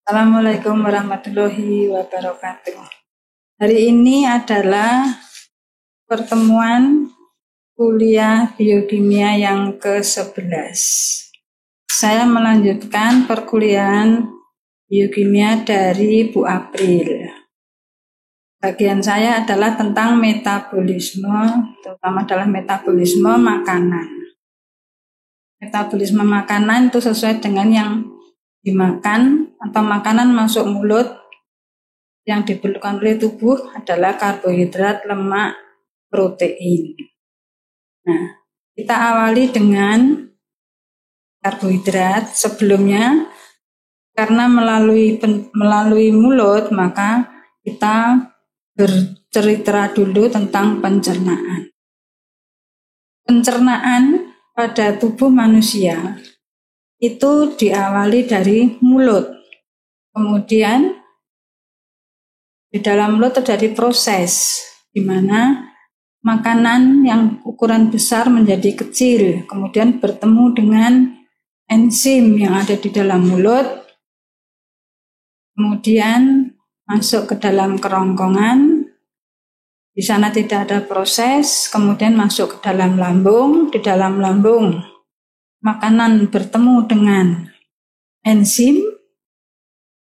Assalamualaikum warahmatullahi wabarakatuh. Hari ini adalah pertemuan kuliah biokimia yang ke-11. Saya melanjutkan perkuliahan biokimia dari Bu April. Bagian saya adalah tentang metabolisme, terutama adalah metabolisme makanan. Metabolisme makanan itu sesuai dengan yang dimakan atau makanan masuk mulut yang diperlukan oleh tubuh adalah karbohidrat, lemak, protein. Nah, kita awali dengan karbohidrat. Sebelumnya, karena melalui mulut, maka kita bercerita dulu tentang pencernaan. Pencernaan pada tubuh manusia itu diawali dari mulut. Kemudian di dalam mulut terjadi proses di mana makanan yang ukuran besar menjadi kecil, kemudian bertemu dengan enzim yang ada di dalam mulut, kemudian masuk ke dalam kerongkongan. Di sana tidak ada proses, kemudian masuk ke dalam lambung. Di dalam lambung makanan bertemu dengan enzim,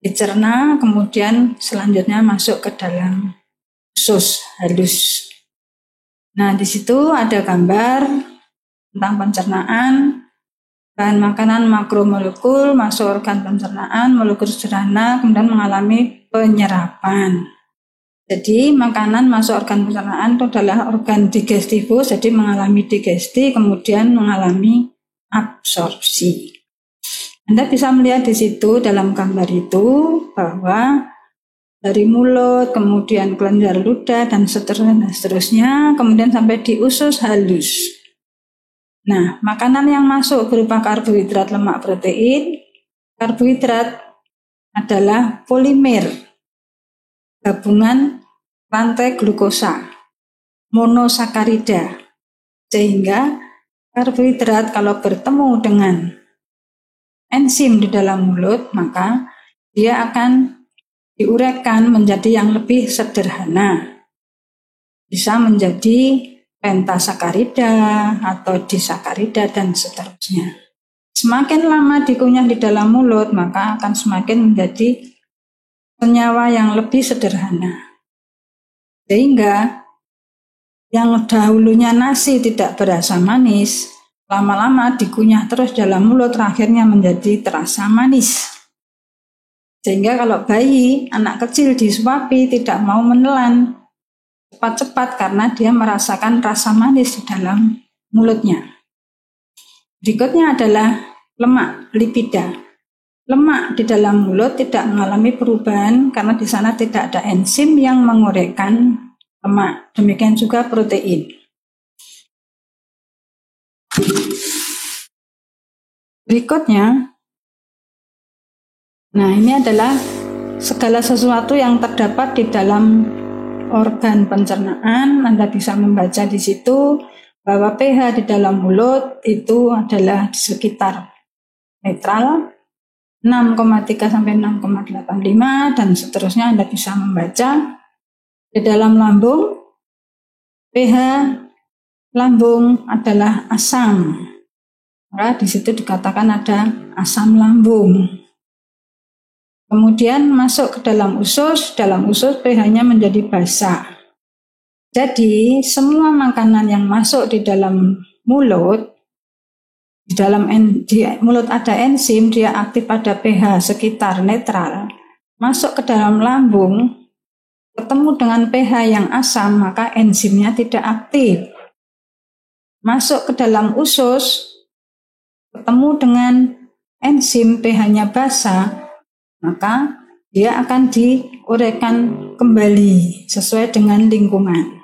dicerna, kemudian selanjutnya masuk ke dalam usus halus. Nah, di situ ada gambar tentang pencernaan, bahan makanan makromolekul masuk organ pencernaan, molekul sederhana, kemudian mengalami penyerapan. Jadi makanan masuk organ pencernaan itu adalah organ digestivus, jadi mengalami digesti, kemudian mengalami absorpsi. Anda bisa melihat di situ dalam gambar itu bahwa dari mulut, kemudian kelenjar ludah dan seterusnya, kemudian sampai di usus halus. Nah, makanan yang masuk berupa karbohidrat, lemak, protein. Karbohidrat adalah polimer gabungan rantai glukosa, monosakarida, sehingga karbohidrat kalau bertemu dengan enzim di dalam mulut, maka dia akan diuraikan menjadi yang lebih sederhana. Bisa menjadi pentasakarida atau disakarida dan seterusnya. Semakin lama dikunyah di dalam mulut, maka akan semakin menjadi senyawa yang lebih sederhana. Sehingga yang dahulunya nasi tidak berasa manis, lama-lama dikunyah terus dalam mulut, akhirnya menjadi terasa manis. Sehingga kalau bayi, anak kecil disuapi tidak mau menelan cepat-cepat karena dia merasakan rasa manis di dalam mulutnya. Berikutnya adalah lemak, lipida. Lemak di dalam mulut tidak mengalami perubahan karena di sana tidak ada enzim yang menguraikan lemak. Demikian juga protein. Berikutnya, nah ini adalah segala sesuatu yang terdapat di dalam organ pencernaan. Anda bisa membaca di situ bahwa pH di dalam mulut itu adalah di sekitar netral 6,3 sampai 6,85 dan seterusnya. Anda bisa membaca di dalam lambung, pH lambung adalah asam. Maka di situ dikatakan ada asam lambung. Kemudian masuk ke dalam usus pH-nya menjadi basa. Jadi semua makanan yang masuk di dalam mulut, di mulut ada enzim, dia aktif pada pH sekitar netral. Masuk ke dalam lambung, ketemu dengan pH yang asam, maka enzimnya tidak aktif. Masuk ke dalam usus, ketemu dengan enzim pH-nya basa, maka dia akan diuraikan kembali sesuai dengan lingkungan.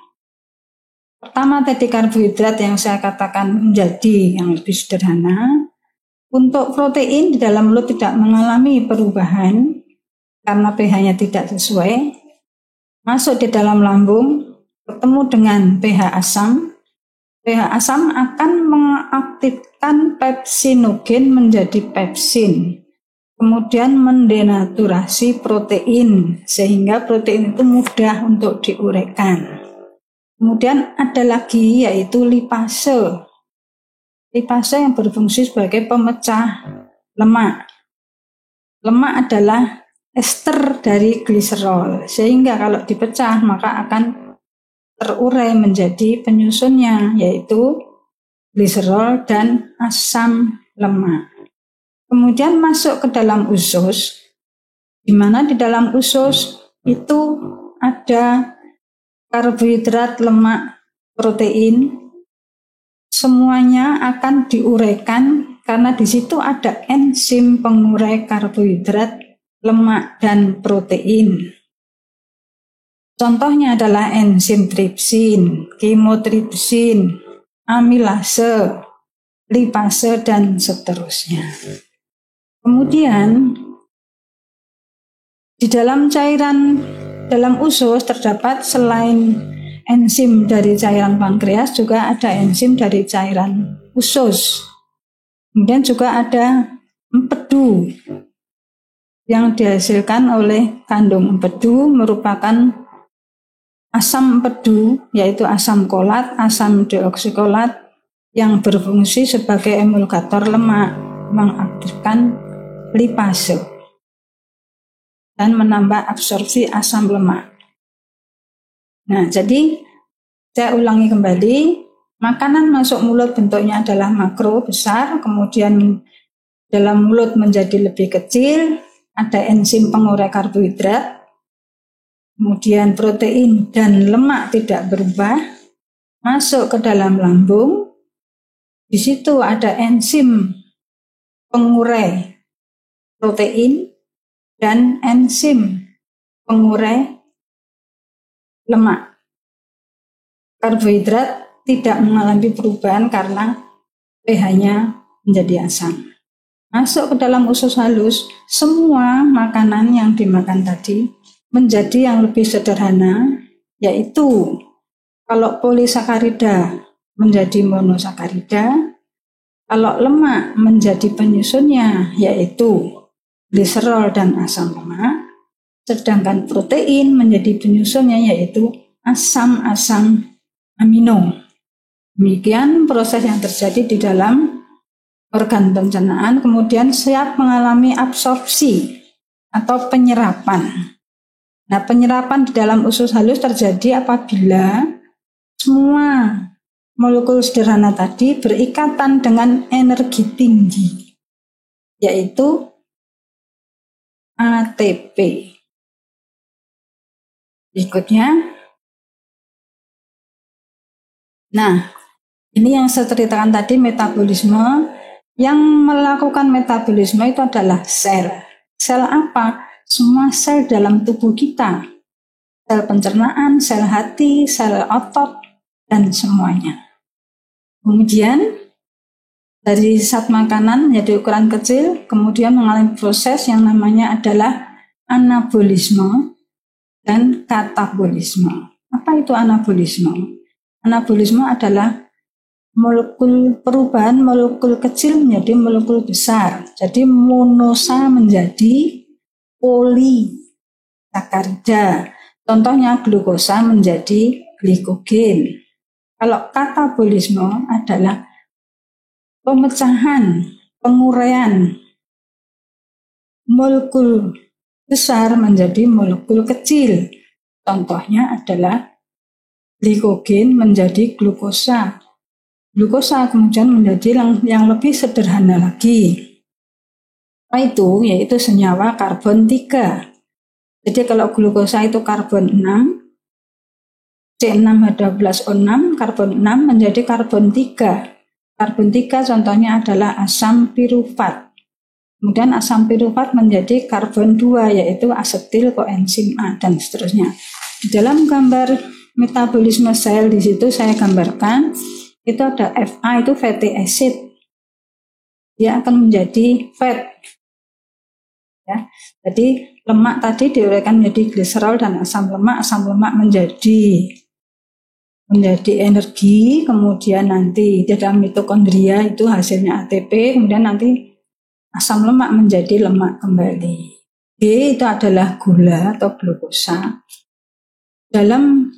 Pertama tadi karbohidrat yang saya katakan menjadi yang lebih sederhana. Untuk protein di dalam mulut tidak mengalami perubahan karena pH-nya tidak sesuai. Masuk di dalam lambung, bertemu dengan pH asam. pH asam akan mengaktifkan pepsinogen menjadi pepsin. kemudian mendenaturasi protein sehingga protein itu mudah untuk diuraikan. Kemudian ada lagi yaitu lipase. Lipase yang berfungsi sebagai pemecah lemak. Lemak adalah ester dari gliserol sehingga kalau dipecah maka akan terurai menjadi penyusunnya yaitu gliserol dan asam lemak. Kemudian masuk ke dalam usus, di mana di dalam usus itu ada karbohidrat, lemak, protein, semuanya akan diuraikan karena di situ ada enzim pengurai karbohidrat, lemak, dan protein. Contohnya adalah enzim tripsin, kemotripsin, amilase, lipase, dan seterusnya. Kemudian di dalam usus terdapat selain enzim dari cairan pankreas juga ada enzim dari cairan usus. Kemudian juga ada empedu yang dihasilkan oleh kandung empedu merupakan asam empedu yaitu asam kolat, asam deoksikolat yang berfungsi sebagai emulgator lemak, mengaktifkan lipase dan menambah absorpsi asam lemak. Nah, jadi saya ulangi kembali, makanan masuk mulut bentuknya adalah makro besar, kemudian dalam mulut menjadi lebih kecil, ada enzim pengurai karbohidrat, kemudian protein dan lemak tidak berubah, masuk ke dalam lambung, di situ ada enzim pengurai protein dan enzim pengurai lemak. Karbohidrat tidak mengalami perubahan karena pH-nya menjadi asam. Masuk ke dalam usus halus, semua makanan yang dimakan tadi menjadi yang lebih sederhana, yaitu kalau polisakarida menjadi monosakarida, kalau lemak menjadi penyusunnya yaitu gliserol dan asam lemak, sedangkan protein menjadi penyusunnya yaitu asam-asam amino. Demikian proses yang terjadi di dalam organ pencernaan, kemudian siap mengalami absorpsi atau penyerapan. Nah, penyerapan di dalam usus halus terjadi apabila semua molekul sederhana tadi berikatan dengan energi tinggi, yaitu ATP. Berikutnya, nah ini yang saya ceritakan tadi metabolisme. Yang melakukan metabolisme itu adalah sel. Sel apa? Semua sel dalam tubuh kita. Sel pencernaan, sel hati, sel otot, dan semuanya. Kemudian dari zat makanan menjadi ukuran kecil, kemudian mengalami proses yang namanya adalah anabolisme dan katabolisme. Apa itu anabolisme? Anabolisme adalah perubahan molekul kecil menjadi molekul besar. Jadi monosa menjadi polisakarida. Contohnya glukosa menjadi glikogen. Kalau katabolisme adalah pemecahan, penguraian molekul besar menjadi molekul kecil. Contohnya adalah glikogen menjadi glukosa. Glukosa kemudian menjadi yang lebih sederhana lagi. Apa itu? Yaitu senyawa karbon 3. Jadi kalau glukosa itu karbon 6, C6H12O6, karbon 6 menjadi karbon 3. Karbon 3 contohnya adalah asam pirufat. Kemudian asam pirufat menjadi karbon 2 yaitu asetil koenzim A dan seterusnya. Di dalam gambar metabolisme sel di situ saya gambarkan itu ada Fa itu fatty acid. Dia akan menjadi fat. Ya. Jadi lemak tadi diuraikan menjadi gliserol dan asam lemak menjadi energi, kemudian nanti di dalam mitokondria itu hasilnya ATP, kemudian nanti asam lemak menjadi lemak kembali. G itu adalah gula atau glukosa. Dalam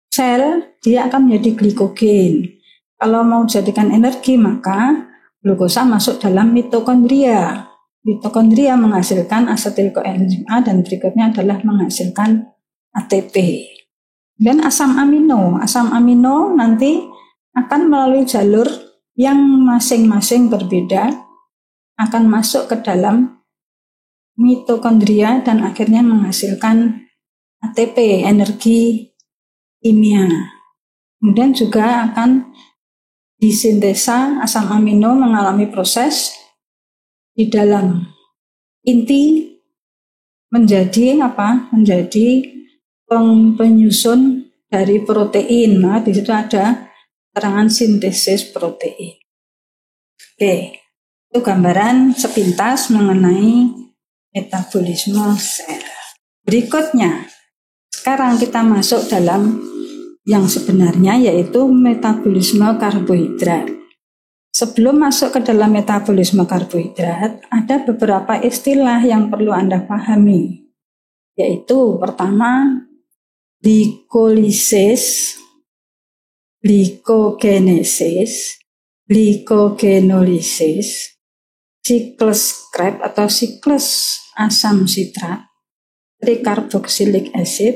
sel dia akan menjadi glikogen. Kalau mau jadikan energi maka glukosa masuk dalam mitokondria. Mitokondria menghasilkan asetil koenzim A dan berikutnya adalah menghasilkan ATP. Dan asam amino nanti akan melalui jalur yang masing-masing berbeda akan masuk ke dalam mitokondria dan akhirnya menghasilkan ATP, energi kimia. Kemudian juga akan disintesa asam amino mengalami proses di dalam inti menjadi menjadi penyusun dari protein. Nah, di situ ada keterangan sintesis protein. Oke, itu gambaran sepintas mengenai metabolisme sel. Berikutnya, sekarang kita masuk dalam yang sebenarnya yaitu metabolisme karbohidrat. Sebelum masuk ke dalam metabolisme karbohidrat, ada beberapa istilah yang perlu Anda pahami. Yaitu pertama, glikolisis, glikogenesis, glikogenolysis, siklus Krebs atau siklus asam sitrat, trikarboksilik acid,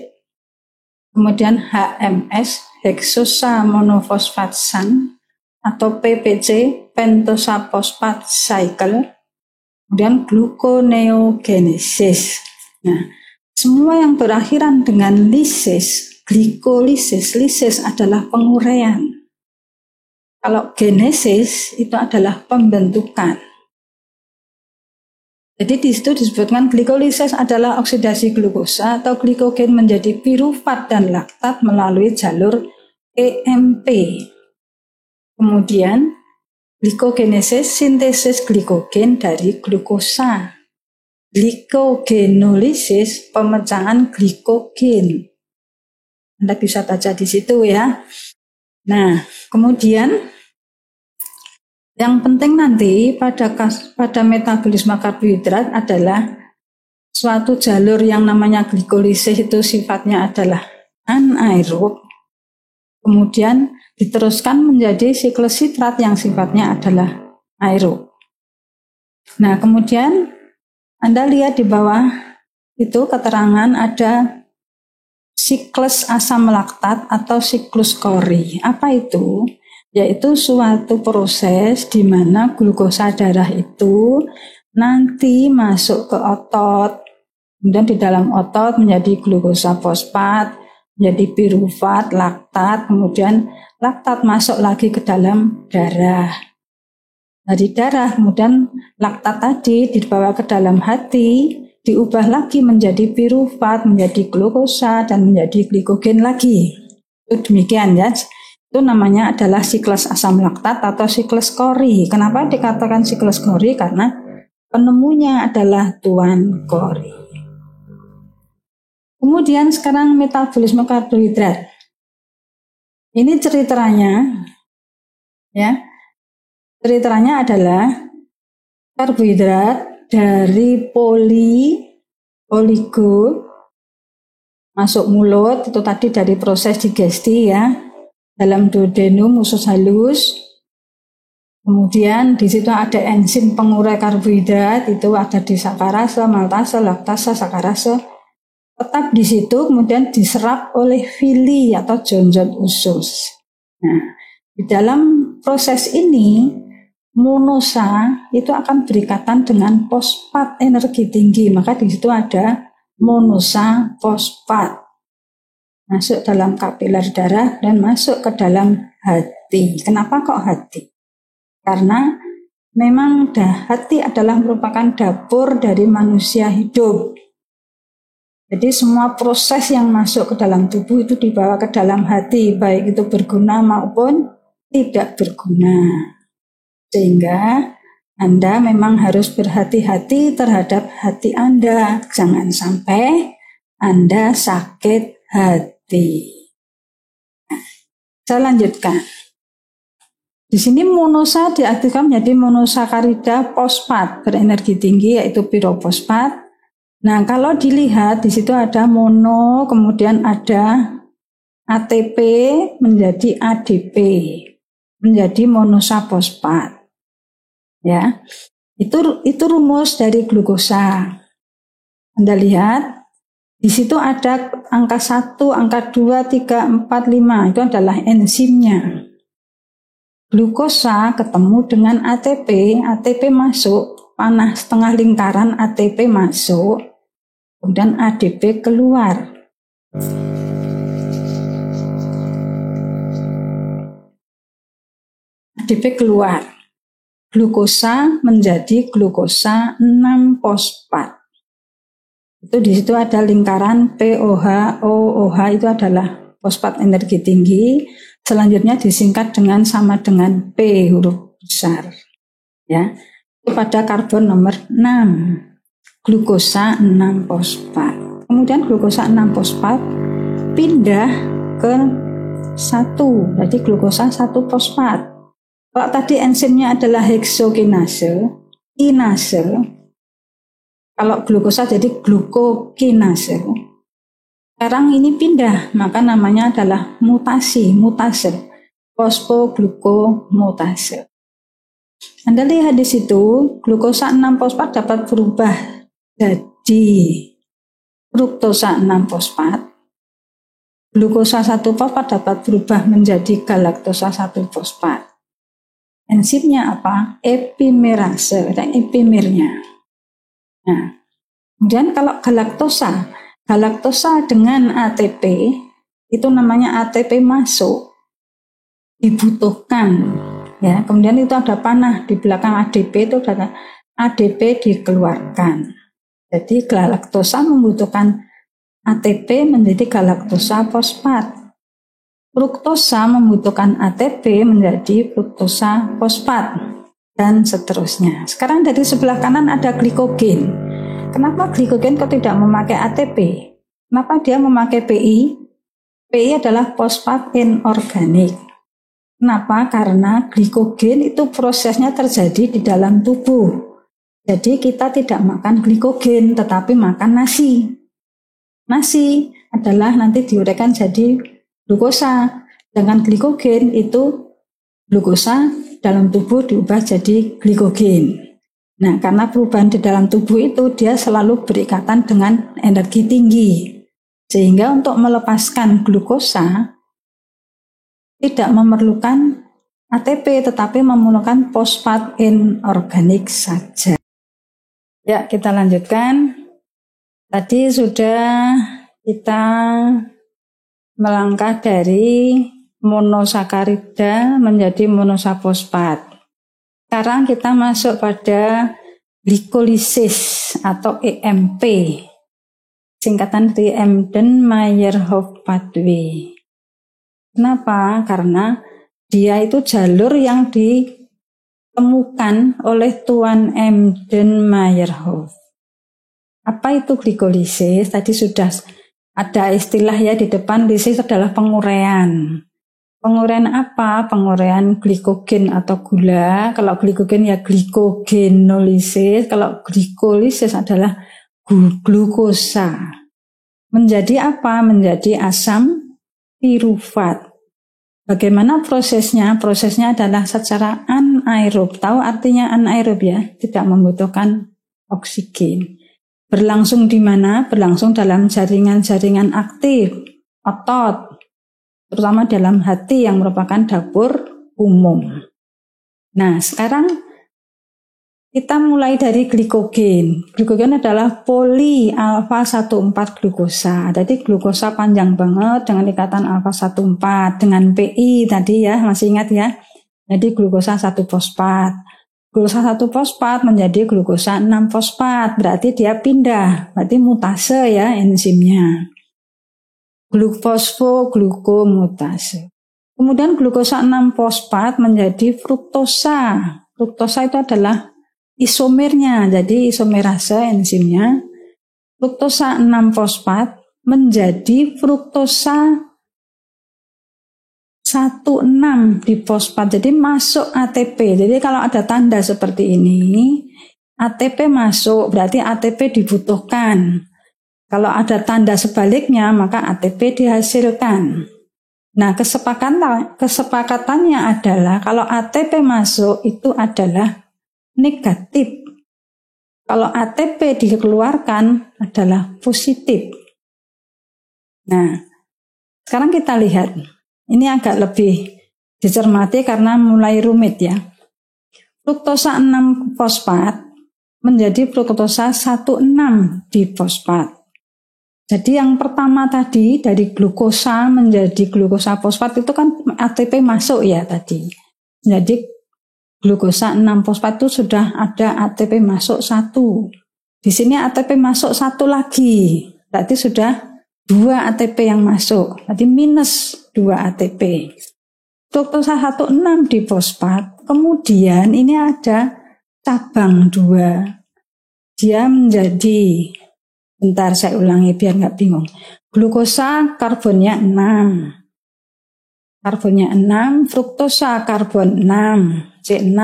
kemudian HMS, heksosa monofosfat SAN, atau PPC, pentosa fosfat cycle, kemudian gluconeogenesis. Nah, semua yang berakhiran dengan lisis, glikolisis, lisis adalah penguraian. Kalau genesis itu adalah pembentukan. Jadi di situ disebutkan glikolisis adalah oksidasi glukosa atau glikogen menjadi pirufat dan laktat melalui jalur EMP. Kemudian glikogenesis sintesis glikogen dari glukosa. Glikogenolisis pemecahan glikogen. Anda bisa baca di situ ya. Nah, kemudian yang penting nanti pada metabolisme karbohidrat adalah suatu jalur yang namanya glikolisis itu sifatnya adalah anaerob. Kemudian diteruskan menjadi siklus sitrat yang sifatnya adalah aerob. Nah, kemudian Anda lihat di bawah itu keterangan ada siklus asam laktat atau siklus Cori. Apa itu? Yaitu suatu proses di mana glukosa darah itu nanti masuk ke otot, kemudian di dalam otot menjadi glukosa fosfat, menjadi pirufat, laktat, kemudian laktat masuk lagi ke dalam darah. Dari darah kemudian laktat tadi dibawa ke dalam hati, diubah lagi menjadi pirufat, menjadi glukosa, dan menjadi glikogen lagi. Itu demikian ya. Itu namanya adalah siklus asam laktat atau siklus Cori. Kenapa dikatakan siklus Cori? Karena penemunya adalah Tuan Cori. Kemudian sekarang metabolisme karbohidrat. Ini ceritanya ya. Ceritanya adalah karbohidrat dari oligo masuk mulut, itu tadi dari proses digesti ya, dalam duodenum usus halus. Kemudian di situ ada enzim pengurai karbohidrat, itu ada di sakarase, maltase, laktase, sakarase. Tetap di situ kemudian diserap oleh villi atau jonjot usus. Nah, di dalam proses ini monosa itu akan berikatan dengan fosfat energi tinggi, maka di situ ada monosa fosfat masuk dalam kapiler darah dan masuk ke dalam hati. Kenapa kok hati? Karena memang hati adalah merupakan dapur dari manusia hidup. Jadi semua proses yang masuk ke dalam tubuh itu dibawa ke dalam hati, baik itu berguna maupun tidak berguna. Sehingga Anda memang harus berhati-hati terhadap hati Anda. Jangan sampai Anda sakit hati. Saya lanjutkan. Di sini monosa diaktifkan menjadi monosakarida fosfat berenergi tinggi yaitu pirofosfat. Nah, kalau dilihat di situ ada mono, kemudian ada ATP menjadi ADP, menjadi monosa fosfat. Ya. Itu rumus dari glukosa. Anda lihat di situ ada angka 1, angka 2, 3, 4, 5. Itu adalah enzimnya. Glukosa ketemu dengan ATP, ATP masuk, panah setengah lingkaran ATP masuk, kemudian ADP keluar. ADP keluar. Glukosa menjadi glukosa 6-fosfat. Itu di situ ada lingkaran POH, OOH itu adalah fosfat energi tinggi. Selanjutnya disingkat dengan sama dengan P huruf besar. Ya. Itu pada karbon nomor 6. Glukosa 6-fosfat. Kemudian glukosa 6-fosfat pindah ke 1. Jadi glukosa 1-fosfat. Kalau tadi enzimnya adalah heksokinase, kinase. Kalau glukosa jadi glukokinase. Sekarang ini pindah, maka namanya adalah mutase, fosfoglukomutase. Anda lihat di situ, glukosa 6-fosfat dapat berubah jadi fruktosa 6-fosfat. Glukosa 1-fosfat dapat berubah menjadi galaktosa 1-fosfat. Enzimnya apa? Epimerase, ada epimernya. Nah, kemudian kalau galaktosa dengan ATP, itu namanya ATP masuk, dibutuhkan. Ya, kemudian itu ada panah di belakang ADP, itu ada ADP dikeluarkan. Jadi galaktosa membutuhkan ATP menjadi galaktosa fosfat. Fruktosa membutuhkan ATP menjadi fruktosa fosfat, dan seterusnya. Sekarang dari sebelah kanan ada glikogen. Kenapa glikogen kok tidak memakai ATP? Kenapa dia memakai PI? PI adalah fosfat inorganik. Kenapa? Karena glikogen itu prosesnya terjadi di dalam tubuh. Jadi kita tidak makan glikogen, tetapi makan nasi. Nasi adalah nanti diuraikan jadi glukosa. Dengan glikogen itu glukosa dalam tubuh diubah jadi glikogen. Nah, karena perubahan di dalam tubuh itu dia selalu berikatan dengan energi tinggi. Sehingga untuk melepaskan glukosa tidak memerlukan ATP tetapi memerlukan fosfat inorganik saja. Ya, kita lanjutkan. Tadi sudah kita melangkah dari monosakarida menjadi monosa fosfat. Sekarang kita masuk pada glikolisis atau EMP, singkatan dari Embden-Meyerhof pathway. Kenapa? Karena dia itu jalur yang ditemukan oleh Tuan Embden-Meyerhof. Apa itu glikolisis? Tadi sudah ada istilah ya di depan, lisis adalah penguraian. Penguraian apa? Penguraian glikogen atau gula. Kalau glikogen ya glikogenolisis. Kalau glikolisis adalah glukosa. Menjadi apa? Menjadi asam pirufat. Bagaimana prosesnya? Prosesnya adalah secara anaerob. Tahu artinya anaerob ya? Tidak membutuhkan oksigen. Berlangsung di mana? Berlangsung dalam jaringan-jaringan aktif, otot, terutama dalam hati yang merupakan dapur umum. Nah, sekarang kita mulai dari glikogen. Glikogen adalah poli alfa 14 glukosa. Jadi glukosa panjang banget dengan ikatan alfa 14 dengan PI tadi ya, masih ingat ya. Jadi glukosa 1 fosfat. Glukosa 1 fosfat menjadi glukosa 6 fosfat. Berarti dia pindah, berarti mutase ya enzimnya. Fosfoglukomutase. Kemudian glukosa 6 fosfat menjadi fruktosa. Fruktosa itu adalah isomernya, jadi isomerase enzimnya. Fruktosa 6 fosfat menjadi fruktosa 1 16 di fosfat. Jadi masuk ATP. Jadi kalau ada tanda seperti ini, ATP masuk, berarti ATP dibutuhkan. Kalau ada tanda sebaliknya, maka ATP dihasilkan. Nah, kesepakatannya adalah kalau ATP masuk itu adalah negatif. Kalau ATP dikeluarkan adalah positif. Nah, sekarang kita lihat. Ini agak lebih dicermati karena mulai rumit ya. Fruktosa 6 fosfat menjadi fruktosa 16 difosfat. Jadi yang pertama tadi dari glukosa menjadi glukosa fosfat itu kan ATP masuk ya tadi. Jadi glukosa 6 fosfat itu sudah ada ATP masuk 1. Di sini ATP masuk 1 lagi. Berarti sudah 2 ATP yang masuk. Berarti minus 2 ATP. Fruktosa 16 difosfat. Kemudian ini ada cabang 2. Dia menjadi, bentar saya ulangi biar nggak bingung. Glukosa karbonnya 6. Karbonnya 6, fruktosa karbon 6, C6.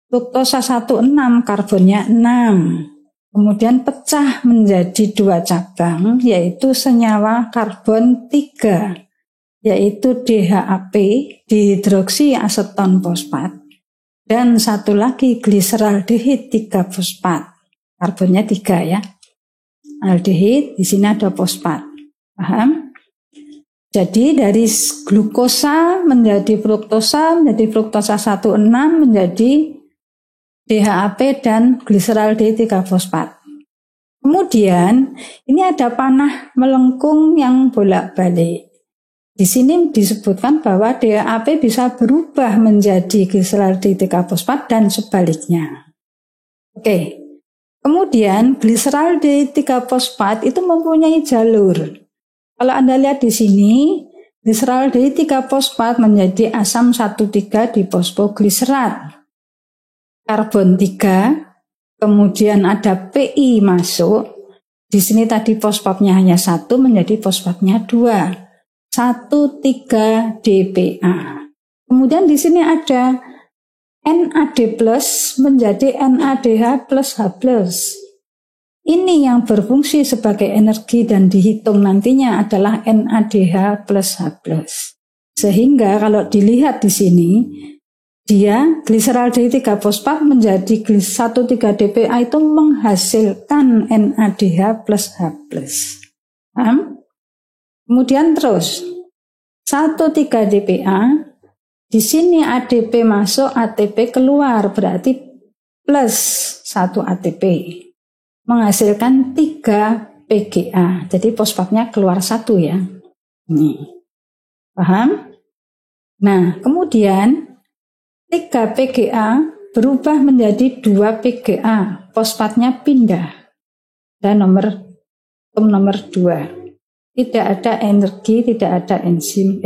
Fruktosa 16, karbonnya 6. Kemudian pecah menjadi 2 cabang, yaitu senyawa karbon 3, yaitu DHAP, dihidroksiaseton fosfat. Dan satu lagi gliseraldehid 3 fosfat. Karbonnya 3 ya. Aldehid, di sini ada fosfat. Paham? Jadi dari glukosa menjadi fruktosa 16 menjadi DHAP dan gliseraldehid 3 fosfat. Kemudian ini ada panah melengkung yang bolak-balik. Di sini disebutkan bahwa DHAP bisa berubah menjadi gliseraldehid 3 fosfat dan sebaliknya. Oke. Kemudian gliseraldehid 3 fosfat itu mempunyai jalur. Kalau Anda lihat di sini, gliseraldehid 3 fosfat menjadi asam 1,3 difosfogliserat. Karbon 3, kemudian ada PI masuk. Di sini tadi fosfatnya hanya 1 menjadi fosfatnya 2. 1,3 DPA. Kemudian di sini ada NAD+ menjadi NADH plus H+. Ini yang berfungsi sebagai energi dan dihitung nantinya adalah NADH plus H+. Sehingga kalau dilihat di sini, dia gliseraldehid 3 fosfat menjadi 1,3 DPA itu menghasilkan NADH plus H+. Paham? Kemudian terus 1,3 DPA, di sini ADP masuk, ATP keluar, berarti plus 1 ATP. Menghasilkan 3 PGA. Jadi fosfatnya keluar 1 ya. Nih. Paham? Nah, kemudian 3 PGA berubah menjadi 2 PGA. Fosfatnya pindah. Dan nomor 2. Tidak ada energi, tidak ada enzim.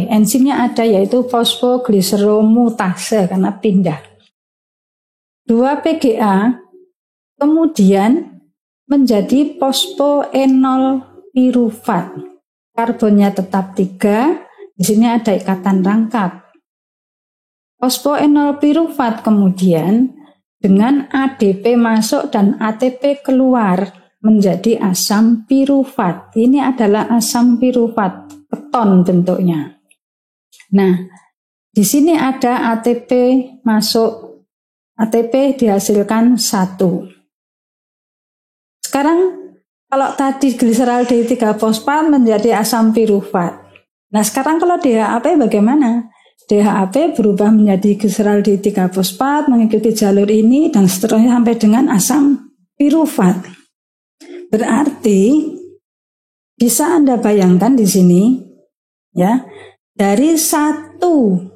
Enzimnya ada yaitu fosfogliseromutase karena pindah. 2 PGA kemudian menjadi fosfoenol pirufat. Karbonnya tetap 3, di sini ada ikatan rangkap. Fosfoenol pirufat kemudian dengan ADP masuk dan ATP keluar menjadi asam pirufat. Ini adalah asam pirufat, keton bentuknya. Nah, di sini ada ATP masuk, ATP dihasilkan 1. Sekarang kalau tadi gliseraldehid 3 fosfat menjadi asam pirufat. Nah, sekarang kalau DHAP bagaimana? DHAP berubah menjadi gliseraldehid 3 fosfat, mengikuti jalur ini dan seterusnya sampai dengan asam pirufat. Berarti bisa Anda bayangkan di sini ya, dari 1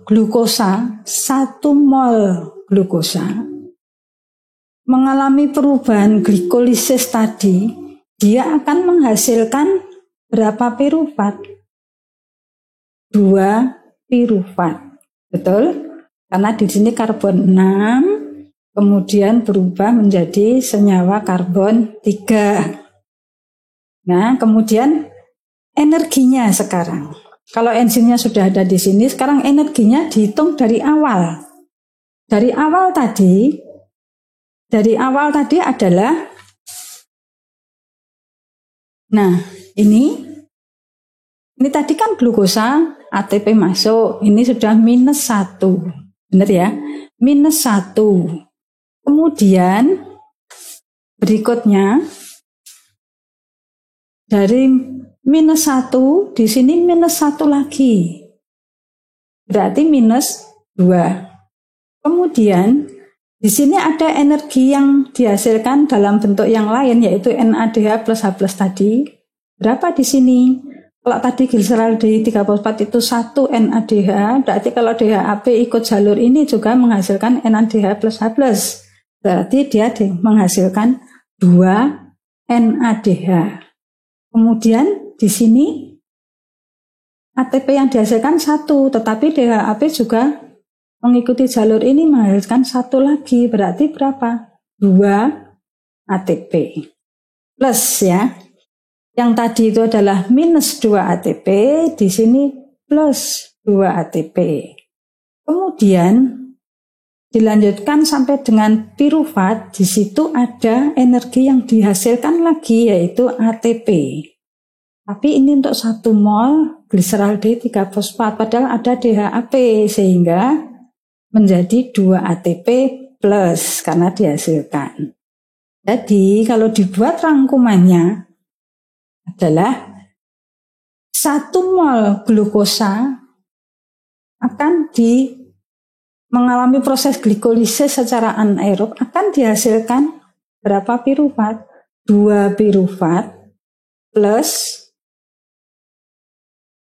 glukosa, 1 mol glukosa mengalami perubahan glikolisis tadi, dia akan menghasilkan berapa pirufat? 2 pirufat. Betul? Karena di sini karbon 6 kemudian berubah menjadi senyawa karbon 3. Nah, kemudian energinya sekarang. Kalau enzimnya sudah ada di sini, sekarang energinya dihitung dari awal. Dari awal tadi adalah, nah ini tadi kan glukosa, ATP masuk, ini sudah -1, benar ya? -1. Kemudian berikutnya dari -1 di sini -1 lagi, berarti -2. Kemudian di sini ada energi yang dihasilkan dalam bentuk yang lain, yaitu NADH plus H plus tadi. Berapa di sini? Kalau tadi glyceraldehyde 3-fosfat itu 1 NADH, berarti kalau DHAP ikut jalur ini juga menghasilkan NADH plus H plus. Berarti dia menghasilkan 2 NADH. Kemudian di sini ATP yang dihasilkan 1, tetapi DHAP juga mengikuti jalur ini menghasilkan 1 lagi, berarti berapa? 2 ATP. Plus ya. Yang tadi itu adalah -2 ATP, di sini plus 2 ATP. Kemudian dilanjutkan sampai dengan pirufat, di situ ada energi yang dihasilkan lagi, yaitu ATP. Tapi ini untuk 1 mol glyceraldehyde 3-fosfat, padahal ada DHAP, sehingga menjadi 2 ATP plus karena dihasilkan. Jadi kalau dibuat rangkumannya adalah 1 mol glukosa akan mengalami proses glikolisis secara anaerob, akan dihasilkan berapa pirufat? 2 pirufat plus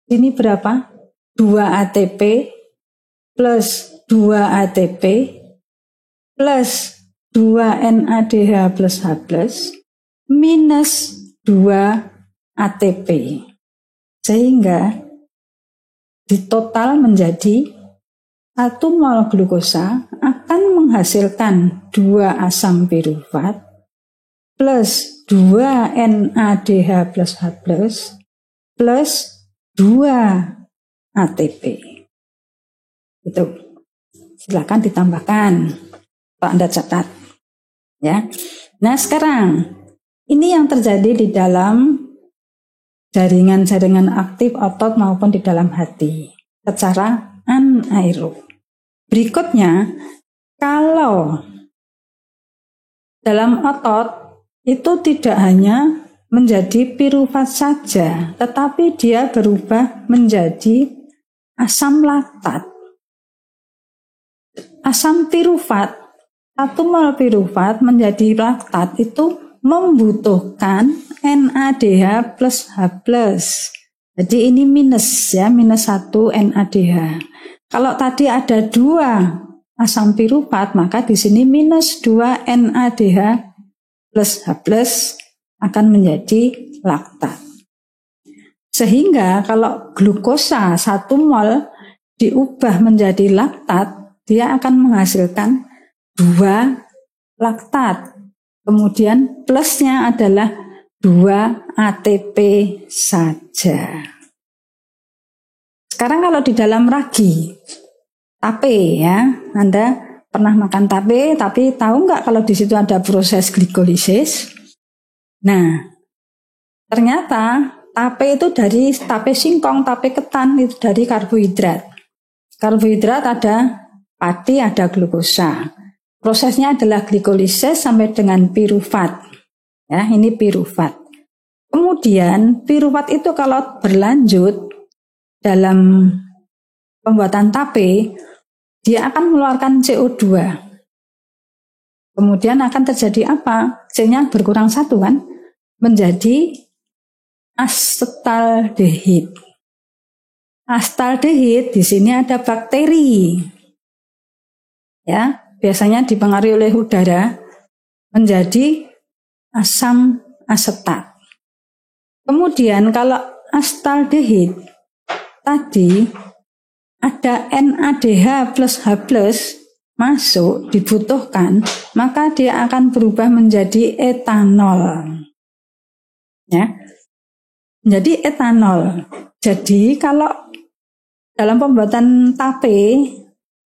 ini berapa? 2 ATP plus 2 ATP plus 2 NADH plus H plus minus 2 ATP. Sehingga di total menjadi 1 mol glukosa akan menghasilkan 2 asam pirufat plus 2 NADH plus H plus 2 ATP. Itu. Silakan ditambahkan. Kalau Anda catat. Ya. Nah, sekarang ini yang terjadi di dalam jaringan-jaringan aktif otot maupun di dalam hati secara anaerob. Berikutnya, kalau dalam otot itu tidak hanya menjadi pirufat saja, tetapi dia berubah menjadi asam laktat. Asam pirufat, 1 mol pirufat menjadi laktat itu membutuhkan NADH plus H plus. Jadi ini minus ya, -1 NADH. Kalau tadi ada 2 asam pirufat, maka di sini -2 NADH plus H plus akan menjadi laktat. Sehingga kalau glukosa 1 mol diubah menjadi laktat, dia akan menghasilkan 2 laktat. Kemudian plusnya adalah 2 ATP saja. Sekarang kalau di dalam ragi, tape ya, Anda pernah makan tape, tapi tahu nggak kalau di situ ada proses glikolisis? Nah, ternyata tape itu dari tape singkong, tape ketan itu dari karbohidrat. Karbohidrat ada padi, ada glukosa. Prosesnya adalah glikolisis sampai dengan pirufat. Ya, ini pirufat. Kemudian pirufat itu kalau berlanjut dalam pembuatan tape, dia akan mengeluarkan CO2. Kemudian akan terjadi apa? C-nya berkurang 1 kan? Menjadi asetaldehid. Asetaldehid di sini ada bakteri. Ya, biasanya dipengaruhi oleh udara menjadi asam asetat. Kemudian kalau asetaldehid tadi ada NADH plus H plus masuk dibutuhkan, maka dia akan berubah menjadi etanol. Ya. Jadi etanol. Jadi kalau dalam pembuatan tape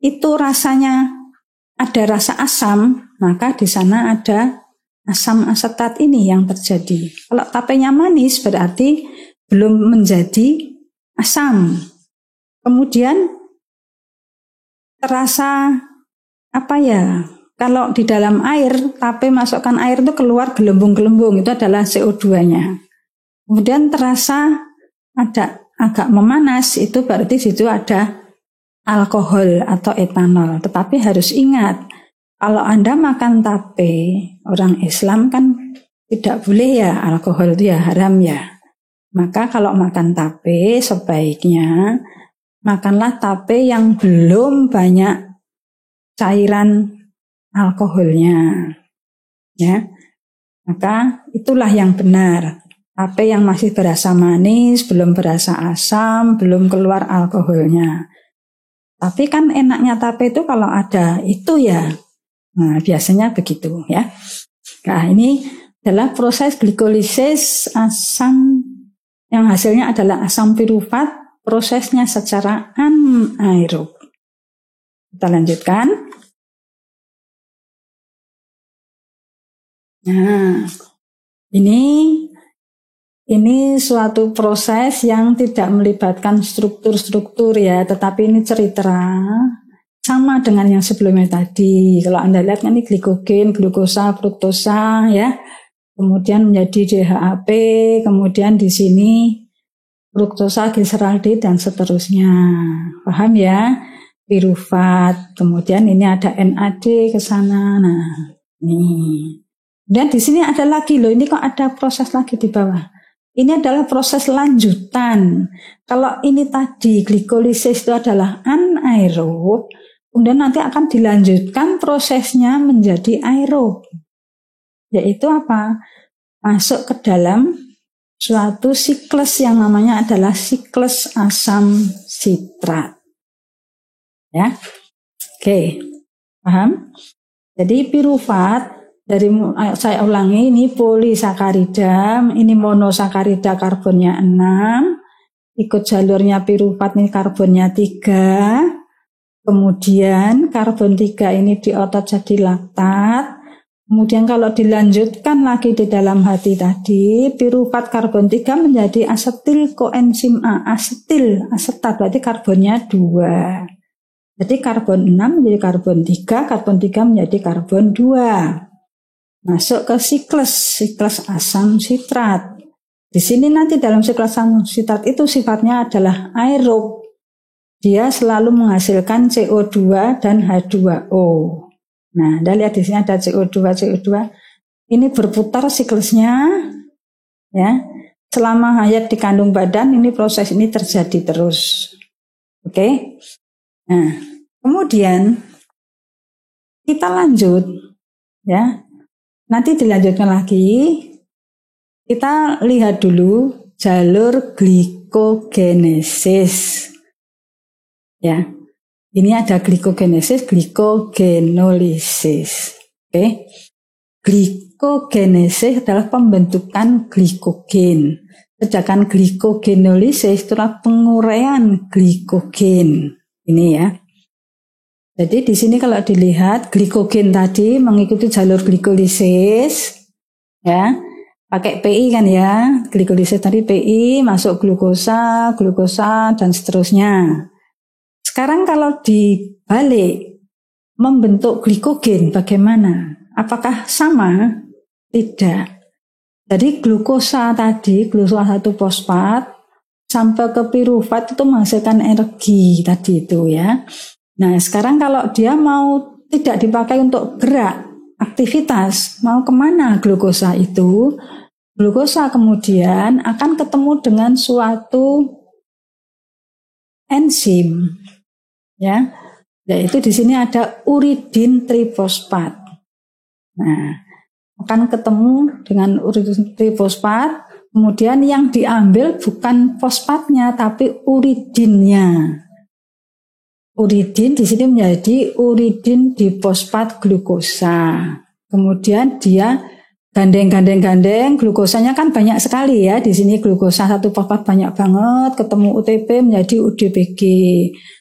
itu rasanya ada rasa asam, maka di sana ada asam asetat ini yang terjadi. Kalau tapenya manis berarti belum menjadi asam. Kemudian terasa kalau di dalam air, tape masukkan air itu keluar gelembung-gelembung, itu adalah CO2-nya. Kemudian terasa ada agak memanas, itu berarti di situ ada alkohol atau etanol. Tetapi harus ingat, kalau Anda makan tape, orang Islam kan tidak boleh ya, alkohol itu ya haram ya. Maka kalau makan tape sebaiknya makanlah tape yang belum banyak cairan alkoholnya, ya. Maka itulah yang benar. Tape yang masih berasa manis, belum berasa asam, belum keluar alkoholnya. Tapi kan enaknya tape itu kalau ada itu ya. Nah, biasanya begitu ya. Nah, ini adalah proses glikolisis asam yang hasilnya adalah asam pirufat, prosesnya secara anaerob. Kita lanjutkan. Nah, ini suatu proses yang tidak melibatkan struktur-struktur ya, tetapi ini cerita sama dengan yang sebelumnya tadi. Kalau Anda lihat kan ini glikogen, glukosa, fruktosa ya. Kemudian menjadi DHAP, kemudian di sini fruktosa, gliseraldehyde dan seterusnya. Paham ya? Pirufat. Kemudian ini ada NAD ke sana. Nah, ini. Dan di sini ada lagi loh, ini kok ada proses lagi di bawah. Ini adalah proses lanjutan. Kalau ini tadi glikolisis itu adalah anaerob, kemudian nanti akan dilanjutkan prosesnya menjadi aerob. Yaitu apa? Masuk ke dalam suatu siklus yang namanya adalah siklus asam sitrat. Ya. Oke. Paham? Jadi pirufat saya ulangi, ini polisakarida, ini monosakarida karbonnya 6, ikut jalurnya pirufat ini karbonnya 3, kemudian karbon 3 ini di otot jadi laktat, kemudian kalau dilanjutkan lagi di dalam hati tadi, pirufat karbon 3 menjadi asetil koenzim A, asetat, berarti karbonnya 2. Jadi karbon 6 menjadi karbon 3 menjadi karbon 2. Masuk ke siklus asam sitrat. Di sini nanti dalam siklus asam sitrat itu sifatnya adalah aerob. Dia selalu menghasilkan CO2 dan H2O. Nah, Anda lihat di sini ada CO2. Ini berputar siklusnya, ya. Selama hayat di kandung badan, ini proses ini terjadi terus. Oke. Nah, kemudian kita lanjut, ya. Nanti dilanjutkan lagi, kita lihat dulu jalur glikogenesis. Ya, ini ada glikogenesis, glikogenolysis. Oke, glikogenesis adalah pembentukan glikogen. Sedangkan glikogenolysis itulah penguraian glikogen. Ini ya. Jadi di sini kalau dilihat glikogen tadi mengikuti jalur glikolisis, ya, pakai PI kan ya, glikolisis tadi PI masuk glukosa dan seterusnya. Sekarang kalau dibalik membentuk glikogen bagaimana? Apakah sama? Tidak. Jadi glukosa tadi, glukosa 1 fosfat sampai ke pirufat itu menghasilkan energi tadi itu ya. Nah, sekarang kalau dia mau tidak dipakai untuk gerak, aktivitas, mau kemana glukosa itu? Glukosa kemudian akan ketemu dengan suatu enzim, ya, yaitu di sini ada uridin trifosfat. Nah, akan ketemu dengan uridin trifosfat, kemudian yang diambil bukan fosfatnya tapi uridinnya. Uridin di sini menjadi uridin difosfat glukosa. Kemudian dia gandeng, glukosanya kan banyak sekali ya. Di sini glukosa 1 fosfat banyak banget, ketemu UTP menjadi UDPG.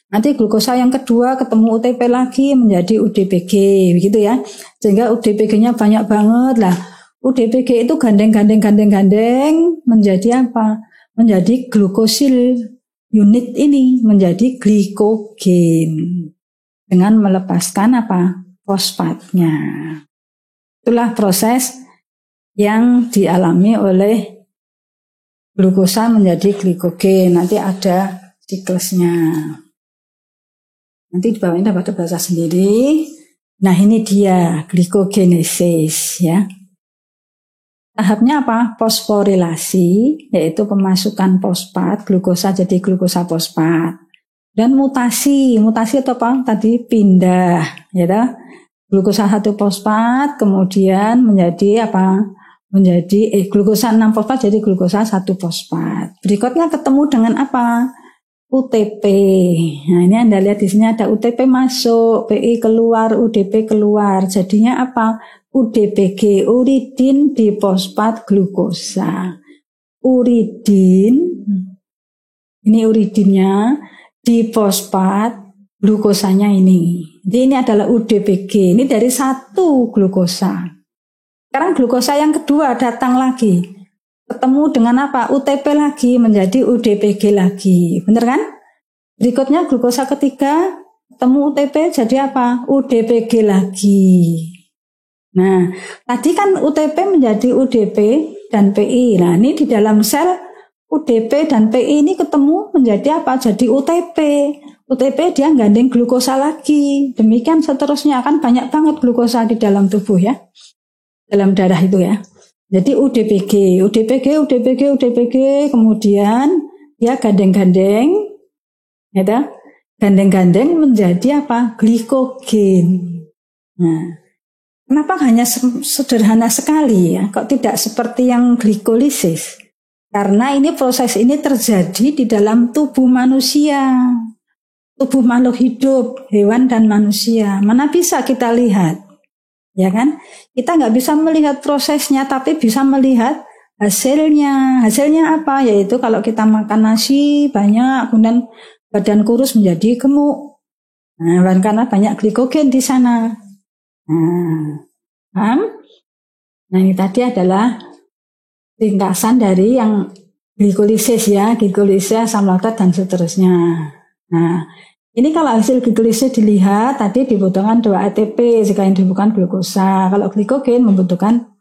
Nanti glukosa yang kedua ketemu UTP lagi menjadi UDPG, begitu ya. Sehingga UDPG-nya banyak banget lah. UDPG itu gandeng menjadi apa? Menjadi glukosil unit ini menjadi glikogen dengan melepaskan apa? Fosfatnya. Itulah proses yang dialami oleh glukosa menjadi glikogen. Nanti ada siklusnya. Nanti di bawah ini dapat bahasa sendiri. Nah, ini dia glikogenesis ya. Tahapnya apa? Fosforilasi, yaitu pemasukan fosfat, glukosa jadi glukosa fosfat. Dan mutasi itu apa? Tadi pindah, ya. Glukosa 1 fosfat kemudian menjadi apa? Menjadi glukosa 6 fosfat jadi glukosa 1 fosfat. Berikutnya ketemu dengan apa? UTP. Nah, ini Anda lihat di sini ada UTP masuk, PI keluar, UDP keluar. Jadinya apa? UDPG, uridin difosfat glukosa. Uridin, ini uridinnya, difosfat glukosanya ini. Jadi ini adalah UDPG, ini dari 1 glukosa. Sekarang glukosa yang kedua datang lagi. Ketemu dengan apa? UTP lagi menjadi UDPG lagi. Benar kan? Berikutnya glukosa ketiga ketemu UTP jadi apa? UDPG lagi. Nah, tadi kan UTP menjadi UDP dan PI. Nah, ini di dalam sel UDP dan PI ini ketemu menjadi apa? Jadi UTP. UTP dia gandeng glukosa lagi. Demikian seterusnya, akan banyak banget glukosa di dalam tubuh ya. Dalam darah itu ya. Jadi UDPG, kemudian dia gandeng-gandeng, ya, gandeng-gandeng menjadi apa? Glikogen. Nah, kenapa hanya sederhana sekali ya? Kok tidak seperti yang glikolisis? Karena ini proses ini terjadi di dalam tubuh manusia, tubuh makhluk hidup, hewan dan manusia. Mana bisa kita lihat? Ya kan? Kita nggak bisa melihat prosesnya, tapi bisa melihat hasilnya. Hasilnya apa? Yaitu kalau kita makan nasi banyak, kemudian badan kurus menjadi gemuk. Nah, karena banyak glikogen di sana. Nah, paham? Nah, ini tadi adalah ringkasan dari yang glikolisis ya, glikolisis, asam laktat dan seterusnya. Nah, ini kalau hasil glikolisis dilihat, tadi dibutuhkan 2 ATP jika yang dibutuhkan glukosa. Kalau glikogen membutuhkan,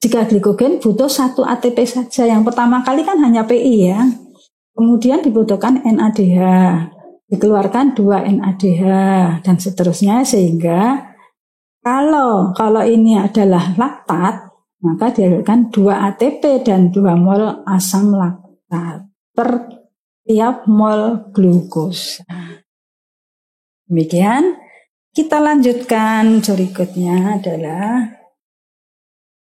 jika glikogen butuh 1 ATP saja. Yang pertama kali kan hanya PI ya. Kemudian dibutuhkan NADH. Dikeluarkan 2 NADH dan seterusnya, sehingga kalau ini adalah laktat, maka dihasilkan 2 ATP dan 2 mol asam laktat per tiap mol glukosa. Demikian, kita lanjutkan. Berikutnya adalah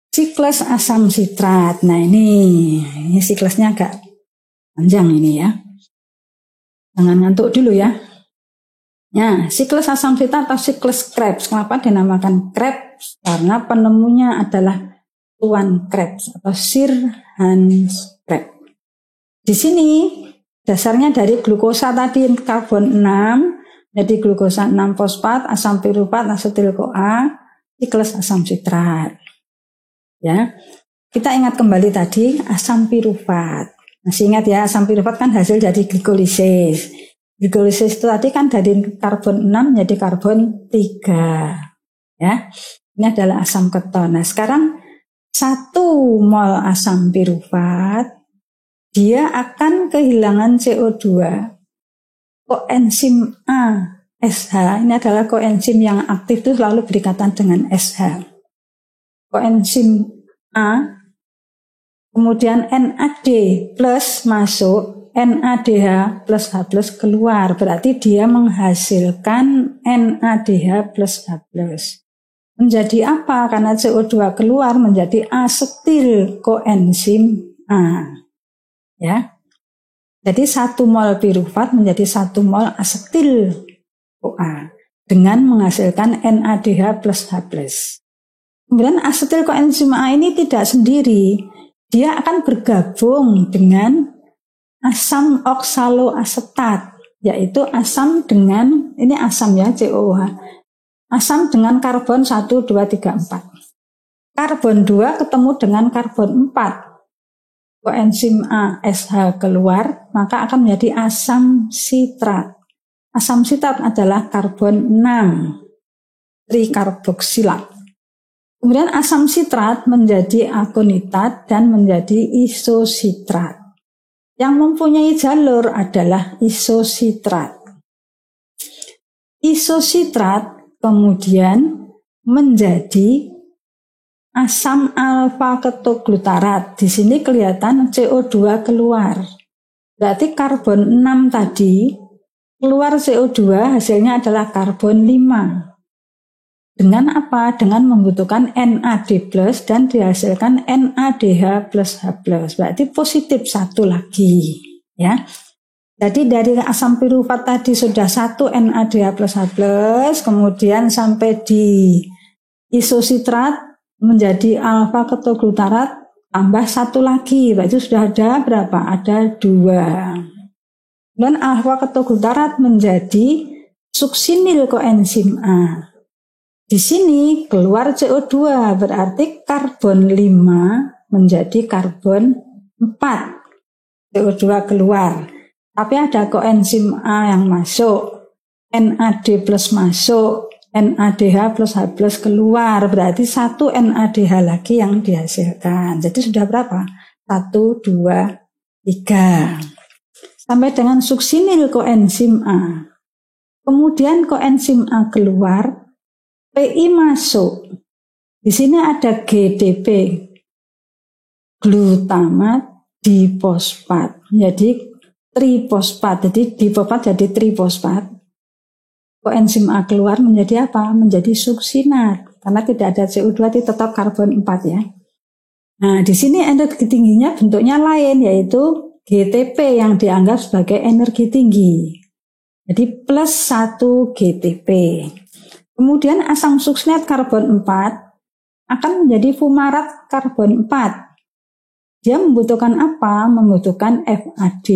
siklus asam sitrat. Nah, ini siklusnya agak panjang ini ya. Jangan ngantuk dulu ya. Nah, siklus asam sitrat atau siklus Krebs. Kenapa dinamakan Krebs? Karena penemunya adalah Tuan Krebs atau Sir Hans Krebs. Di sini dasarnya dari glukosa tadi karbon 6, jadi glukosa 6 fosfat, asam pirufat, asetil-CoA, siklus asam sitrat. Ya, kita ingat kembali tadi asam pirufat. Masih ingat ya, asam pirufat kan hasil dari glikolisis. Glikolisis itu tadi kan dari karbon 6 jadi karbon 3. Ya, ini adalah asam keton. Nah, sekarang 1 mol asam pirufat dia akan kehilangan CO2. Koenzim A, SH, ini adalah koenzim yang aktif itu selalu berikatan dengan SH. Koenzim A, kemudian NAD plus masuk, NADH plus H plus keluar. Berarti dia menghasilkan NADH plus H plus. Menjadi apa? Karena CO2 keluar menjadi asetil koenzim A. Ya, jadi 1 mol pirufat menjadi 1 mol asetil CoA dengan menghasilkan NADH plus H plus. Kemudian asetil koenzim A ini tidak sendiri, dia akan bergabung dengan asam oksaloasetat, yaitu asam dengan, ini asam ya, COOH, asam dengan karbon 1, 2, 3, 4. Karbon 2 ketemu dengan karbon 4. Koenzim A SH keluar, maka akan menjadi asam sitrat. Asam sitrat adalah karbon 6, trikarboksilat. Kemudian asam sitrat menjadi akonitat dan menjadi isositrat. Yang mempunyai jalur adalah isositrat. Isositrat kemudian menjadi asam alfa ketoglutarat. Di sini kelihatan CO2 keluar. Berarti karbon 6 tadi keluar CO2, hasilnya adalah karbon 5. Dengan apa? Dengan membutuhkan NAD+ dan dihasilkan NADH+H+. Berarti positif 1 lagi, ya. Jadi dari asam pirufat tadi sudah 1 NADH+H+, kemudian sampai di isositrat menjadi alfa ketoglutarat tambah 1 lagi. Berarti sudah ada berapa? Ada 2. Dan alfa ketoglutarat menjadi suksinil koenzim A. Di sini keluar CO2, berarti karbon 5 menjadi karbon 4. CO2 keluar. Tapi ada koenzim A yang masuk, NAD+ masuk, NADH+H+ keluar, berarti 1 NADH lagi yang dihasilkan. Jadi sudah berapa? 1, 2, 3. Sampai dengan suksinil koenzim A. Kemudian koenzim A keluar, PI masuk. Di sini ada GDP, glutamat difosfat. Jadi trifosfat. Jadi difosfat jadi trifosfat. Koenzim A keluar menjadi apa? Menjadi suksinat. Karena tidak ada CO2, tetap karbon 4 ya. Nah, di sini energi tingginya bentuknya lain, yaitu GTP yang dianggap sebagai energi tinggi. Jadi plus 1 GTP. Kemudian asam suksinat karbon 4 akan menjadi fumarat karbon 4. Dia membutuhkan apa? Membutuhkan FAD.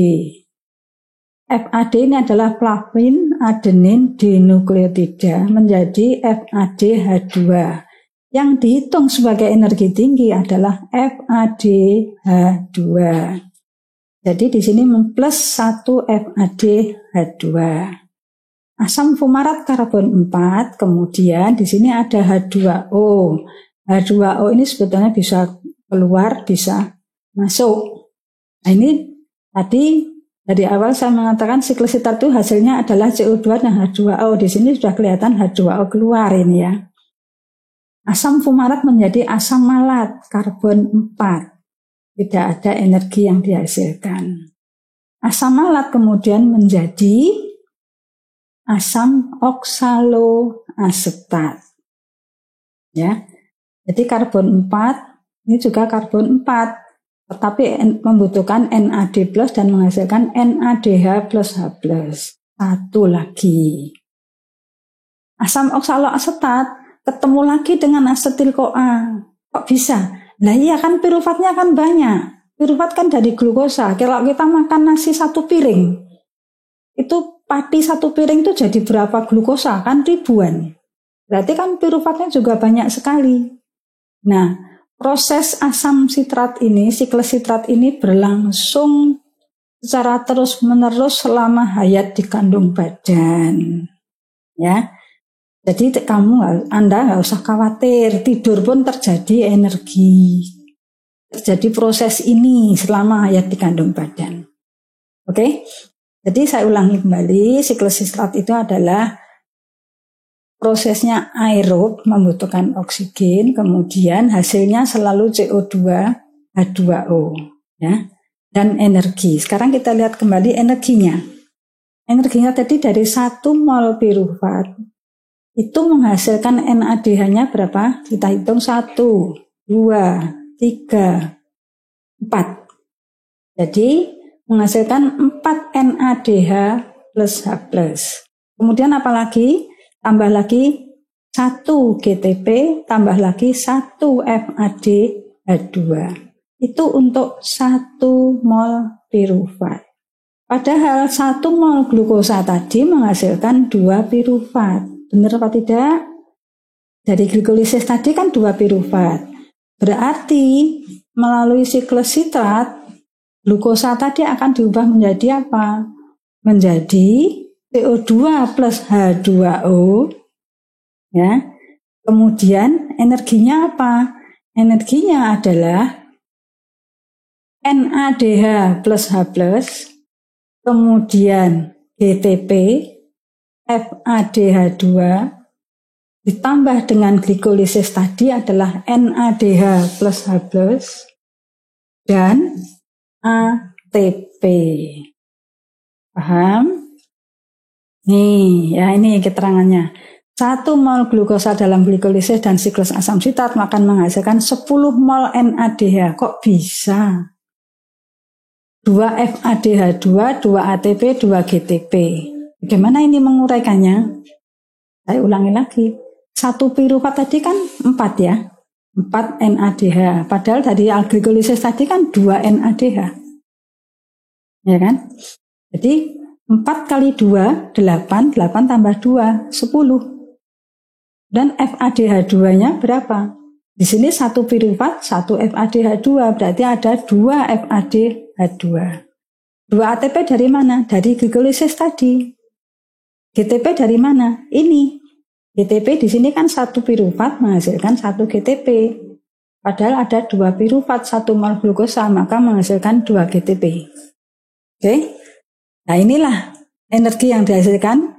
FAD ini adalah flavin adenin dinukleotida menjadi FADH2. Yang dihitung sebagai energi tinggi adalah FADH2. Jadi di sini plus 1 FADH2. Asam fumarat karbon 4, kemudian di sini ada H2O. H2O ini sebetulnya bisa keluar, bisa masuk. Nah, ini tadi dari awal saya mengatakan siklus sitrat itu hasilnya adalah CO2 dan H2O. Di sini sudah kelihatan H2O keluar ini ya. Asam fumarat menjadi asam malat karbon 4. Tidak ada energi yang dihasilkan. Asam malat kemudian menjadi asam oksaloasetat. Ya. Jadi karbon 4 ini juga karbon 4, tetapi membutuhkan NAD+ dan menghasilkan NADH+H+. 1 lagi. Asam oksaloasetat ketemu lagi dengan asetil-CoA. Kok bisa? Nah iya kan piruvatnya kan banyak. Pirufat kan dari glukosa. Kalau kita makan nasi 1 piring, itu pati 1 piring itu jadi berapa glukosa? Kan ribuan. Berarti kan piruvatnya juga banyak sekali. Nah, proses asam sitrat ini, siklus sitrat ini berlangsung secara terus-menerus selama hayat di kandung badan. Ya. Jadi Anda nggak usah khawatir, tidur pun terjadi energi. Terjadi proses ini selama hayat di kandung badan. Oke? Jadi saya ulangi kembali, siklus sitrat itu adalah prosesnya aerob, membutuhkan oksigen, kemudian hasilnya selalu CO2, H2O, ya, dan energi. Sekarang kita lihat kembali energinya. Energinya tadi dari 1 mol pirufat, itu menghasilkan NADH-nya berapa? Kita hitung 1, 2, 3, 4. Jadi menghasilkan 4 NADH+H+. Kemudian apa lagi? Tambah lagi 1 GTP tambah lagi 1 FADH2. Itu untuk 1 mol pirufat. Padahal 1 mol glukosa tadi menghasilkan 2 pirufat. Benar apa tidak? Dari glikolisis tadi kan 2 pirufat. Berarti melalui siklus sitrat, glukosa tadi akan diubah menjadi apa? Menjadi CO2 plus H2O. Ya. Kemudian energinya apa? Energinya adalah NADH plus H+, kemudian GTP, FADH2, ditambah dengan glikolisis tadi adalah NADH plus H+, dan ATP. Paham? Nih, ya ini keterangannya. 1 mol glukosa dalam glikolisis dan siklus asam sitrat akan menghasilkan 10 mol NADH. Kok bisa? 2 FADH2, 2 ATP, 2 GTP. Bagaimana ini menguraikannya? Saya ulangi lagi. 1 pirufat tadi kan 4 ya. 4 NADH. Padahal dari glikolisis tadi kan 2 NADH. Ya kan? Jadi 4 kali 2, 8. 8 tambah 2, 10. Dan FADH2-nya berapa? Di sini 1 pirufat, 1 FADH2, berarti ada 2 FADH2. 2 ATP dari mana? Dari glikolisis tadi. GTP dari mana? Ini. GTP di sini kan 1 pirufat menghasilkan 1 GTP. Padahal ada 2 pirufat, 1 mol glukosa, maka menghasilkan 2 GTP. Oke? Nah inilah energi yang dihasilkan.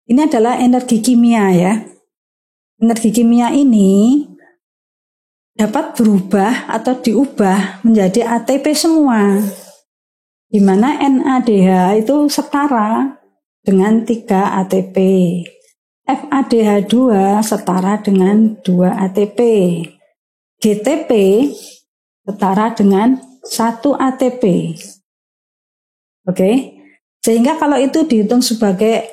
Ini adalah energi kimia ya. Energi kimia ini dapat berubah atau diubah menjadi ATP semua, di mana NADH itu setara dengan 3 ATP, FADH2 setara dengan 2 ATP, GTP setara dengan 1 ATP. Oke, sehingga kalau itu dihitung sebagai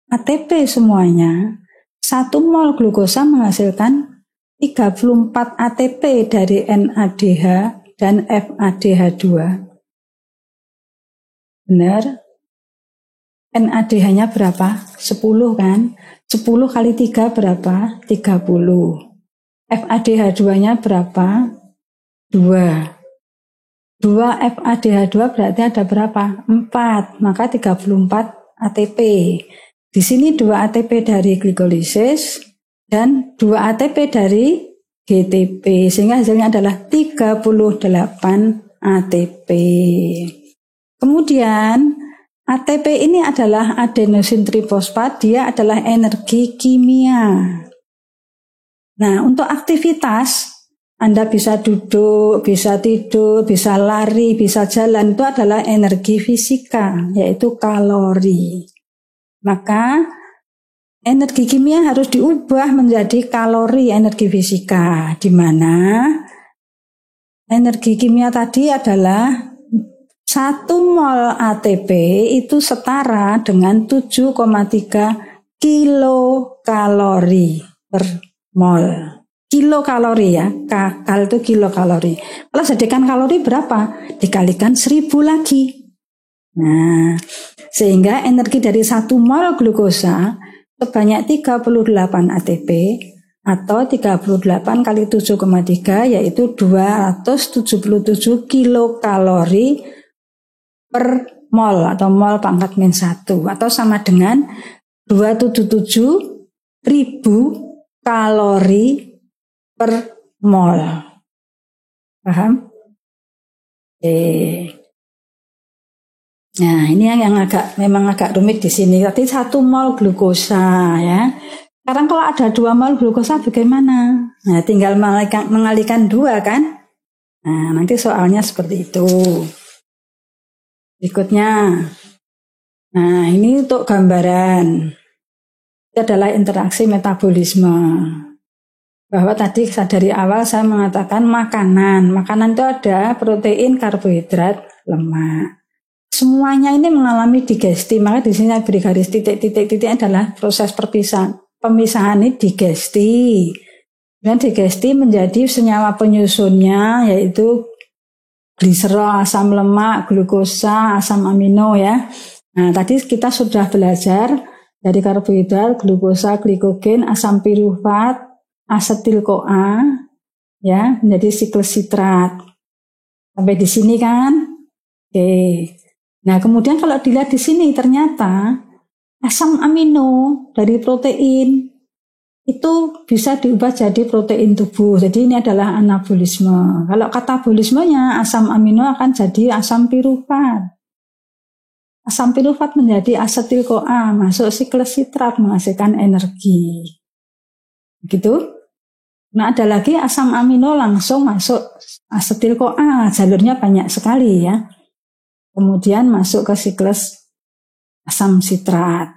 ATP semuanya, 1 mol glukosa menghasilkan 34 ATP dari NADH dan FADH2. Benar? NADH-nya berapa? 10 kan? 10 kali 3 berapa? 30. FADH2-nya berapa? 2. 2 FADH2 berarti ada berapa? 4. Maka 34 ATP. Di sini 2 ATP dari glikolisis dan 2 ATP dari GTP, sehingga hasilnya adalah 38 ATP. Kemudian ATP ini adalah adenosin trifosfat, dia adalah energi kimia. Nah, untuk aktivitas Anda bisa duduk, bisa tidur, bisa lari, bisa jalan, itu adalah energi fisika, yaitu kalori. Maka energi kimia harus diubah menjadi kalori energi fisika, di mana energi kimia tadi adalah 1 mol ATP itu setara dengan 7,3 kilokalori per mol. Kilokalori ya, kal itu kilokalori. Kalau jadikan kalori berapa? Dikalikan 1000 lagi. Nah, sehingga energi dari 1 mol glukosa sebanyak 38 ATP atau 38 kali 7,3 yaitu 277 kilokalori per mol atau mol pangkat min 1 atau sama dengan 277.000 kalori per mol. Paham? Nah, ini yang memang agak rumit di sini. Tadi 1 mol glukosa ya. Sekarang kalau ada 2 mol glukosa bagaimana? Nah, tinggal mengalihkan 2 kan? Nah, nanti soalnya seperti itu. Berikutnya. Nah, ini untuk gambaran. Itu adalah interaksi metabolisme. Bahwa tadi dari awal saya mengatakan makanan. Makanan itu ada protein, karbohidrat, lemak. Semuanya ini mengalami digesti, maka di sini saya beri garis titik-titik adalah proses perpisahan pemisahan ini digesti. Dan digesti menjadi senyawa penyusunnya yaitu gliserol, asam lemak, glukosa, asam amino ya. Nah, tadi kita sudah belajar dari karbohidrat, glukosa, glikogen, asam pirufat, asetil-CoA ya, menjadi siklus sitrat. Sampai di sini kan? Oke. Nah, kemudian kalau dilihat di sini ternyata asam amino dari protein itu bisa diubah jadi protein tubuh. Jadi ini adalah anabolisme. Kalau katabolismenya asam amino akan jadi asam pirufat. Asam pirufat menjadi asetil-CoA, masuk siklus sitrat menghasilkan energi. Begitu? Nah, ada lagi asam amino langsung masuk asetil-CoA, jalurnya banyak sekali ya. Kemudian masuk ke siklus asam sitrat.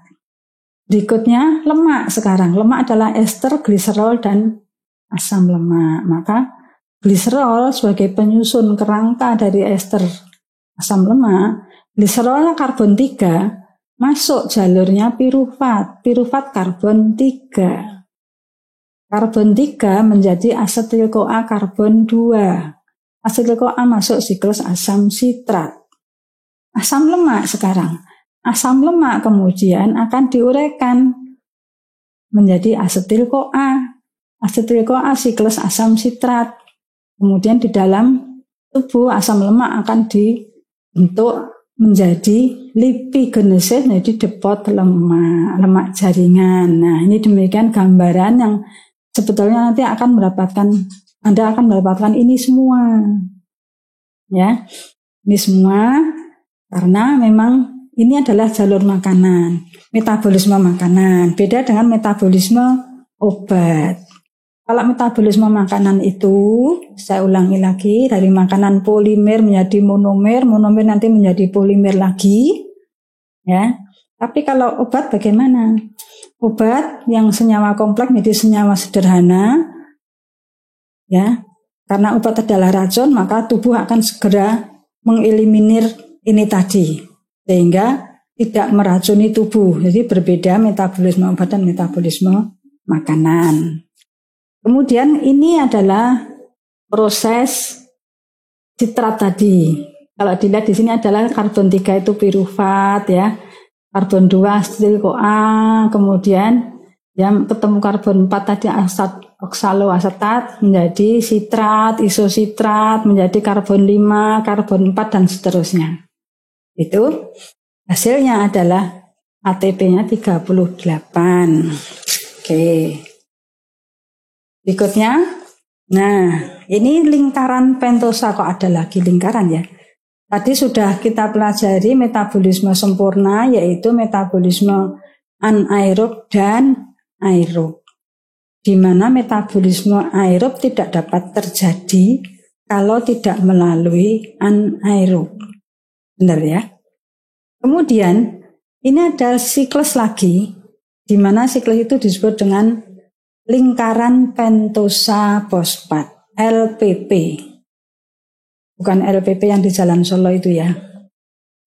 Berikutnya lemak sekarang. Lemak adalah ester, gliserol, dan asam lemak. Maka gliserol sebagai penyusun kerangka dari ester asam lemak, gliserolnya karbon 3, masuk jalurnya pirufat. Pirufat karbon 3. Karbon 3 menjadi asetil-CoA karbon 2. Asetil-CoA masuk siklus asam sitrat. Asam lemak sekarang. Asam lemak kemudian akan diuraikan menjadi asetil-CoA. Asetil-CoA siklus asam sitrat. Kemudian di dalam tubuh asam lemak akan dibentuk menjadi lipigenesis, menjadi depot lemak jaringan. Nah, ini demikian gambaran yang sebetulnya nanti Anda akan mendapatkan ini semua. Ya. Ini semua karena memang ini adalah jalur makanan, metabolisme makanan. Beda dengan metabolisme obat. Kalau metabolisme makanan itu, saya ulangi lagi, dari makanan polimer menjadi monomer, monomer nanti menjadi polimer lagi. Ya. Tapi kalau obat bagaimana? Obat yang senyawa kompleks menjadi senyawa sederhana. Ya. Karena obat adalah racun, maka tubuh akan segera mengeliminir ini tadi. Sehingga tidak meracuni tubuh. Jadi berbeda metabolisme obat dan metabolisme makanan. Kemudian ini adalah proses sitrat tadi. Kalau dilihat di sini adalah karbon 3 itu pirufat ya. Karbon 2 asetil-CoA, kemudian yang ketemu karbon 4 tadi oksaloasetat menjadi sitrat, isositrat menjadi karbon 5, karbon 4 dan seterusnya. Itu hasilnya adalah ATP-nya 38. Oke. Berikutnya, nah ini lingkaran pentosa, kok ada lagi lingkaran ya. Tadi sudah kita pelajari metabolisme sempurna, yaitu metabolisme anaerob dan aerob. Di mana metabolisme aerob tidak dapat terjadi kalau tidak melalui anaerob. Benar ya? Kemudian ini ada siklus lagi, di mana siklus itu disebut dengan lingkaran pentosa fosfat, LPP. Bukan LPP yang di Jalan Solo itu ya.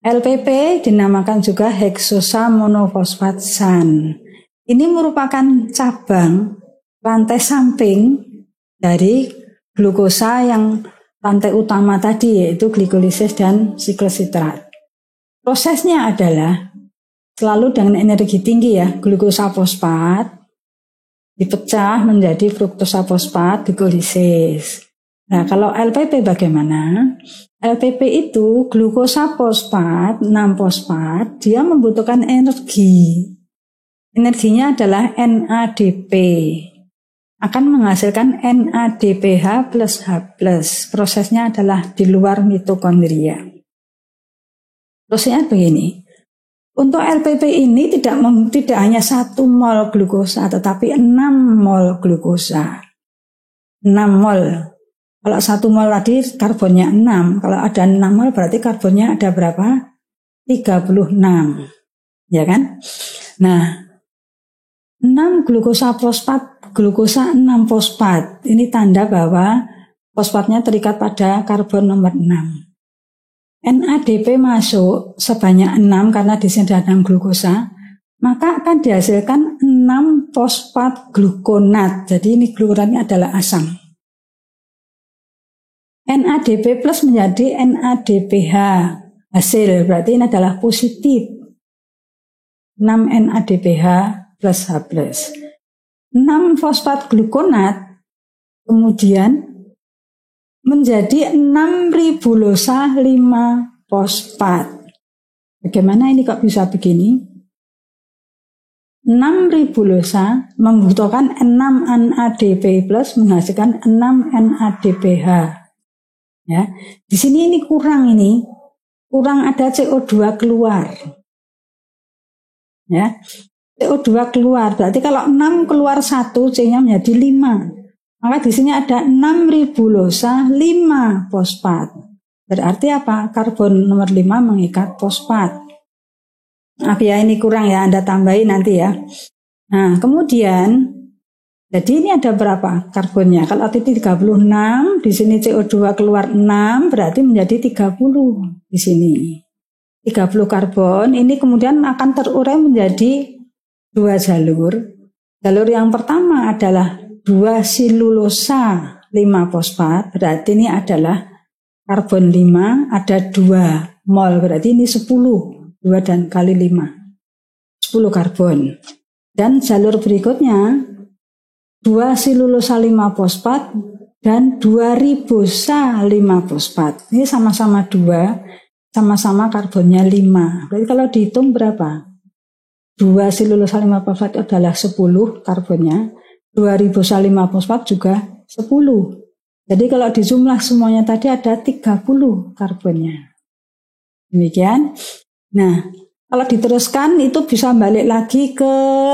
LPP dinamakan juga heksosa monofosfat SAN. Ini merupakan cabang rantai samping dari glukosa yang rantai utama tadi, yaitu glikolisis dan siklus sitrat. Prosesnya adalah selalu dengan energi tinggi ya, glukosa fosfat dipecah menjadi fruktosa fosfat, glikolisis. Nah, kalau LPP bagaimana? LPP itu glukosa fosfat, 6-fosfat, dia membutuhkan energi. Energinya adalah NADP. Akan menghasilkan NADPH plus H+. Prosesnya adalah di luar mitokondria. Prosesnya begini. Untuk LPP ini tidak hanya 1 mol glukosa, tetapi 6 mol glukosa. 6 mol. Kalau 1 mol tadi karbonnya 6. Kalau ada 6 mol berarti karbonnya ada berapa? 36. Ya kan? Nah, 6 glukosa fosfat, glukosa 6 fosfat. Ini tanda bahwa fosfatnya terikat pada karbon nomor 6. NADP masuk sebanyak 6 karena di sini ada 6 glukosa, maka akan dihasilkan 6 fosfat glukonat. Jadi ini glukonatnya adalah asam. NADP plus menjadi NADPH hasil, berarti ini adalah positif. 6 NADPH plus H plus. 6 fosfat glukonat kemudian menjadi 6 ribulosa 5 fosfat. Bagaimana ini kok bisa begini? 6 ribulosa membutuhkan 6 NADP plus menghasilkan 6 NADPH. Ya, di sini ini kurang ada CO2 keluar. Ya, CO2 keluar. Berarti kalau 6 keluar 1, C-nya menjadi 5. Maka di sini ada 6 ribulosa 5 fosfat. Berarti apa? Karbon nomor 5 mengikat fosfat. Maaf ya, ini kurang ya, Anda tambahin nanti ya. Nah, kemudian jadi ini ada berapa karbonnya? Kalau titik 36, di sini CO2 keluar 6, berarti menjadi 30 di sini. 30 karbon, ini kemudian akan terurai menjadi 2 jalur. Jalur yang pertama adalah 2 silulosa 5 fosfat, berarti ini adalah karbon 5, ada 2 mol, berarti ini 10. 2 dan kali 5. 10 karbon. Dan jalur berikutnya 2 silulosa 5 fosfat dan 2 ribosa 5 fosfat. Ini sama-sama 2, sama-sama karbonnya 5. Berarti kalau dihitung berapa? 2 silulosa 5 fosfat adalah 10 karbonnya, 2 ribosa 5 fosfat juga 10. Jadi kalau dijumlah semuanya tadi ada 30 karbonnya. Demikian. Nah, kalau diteruskan itu bisa balik lagi ke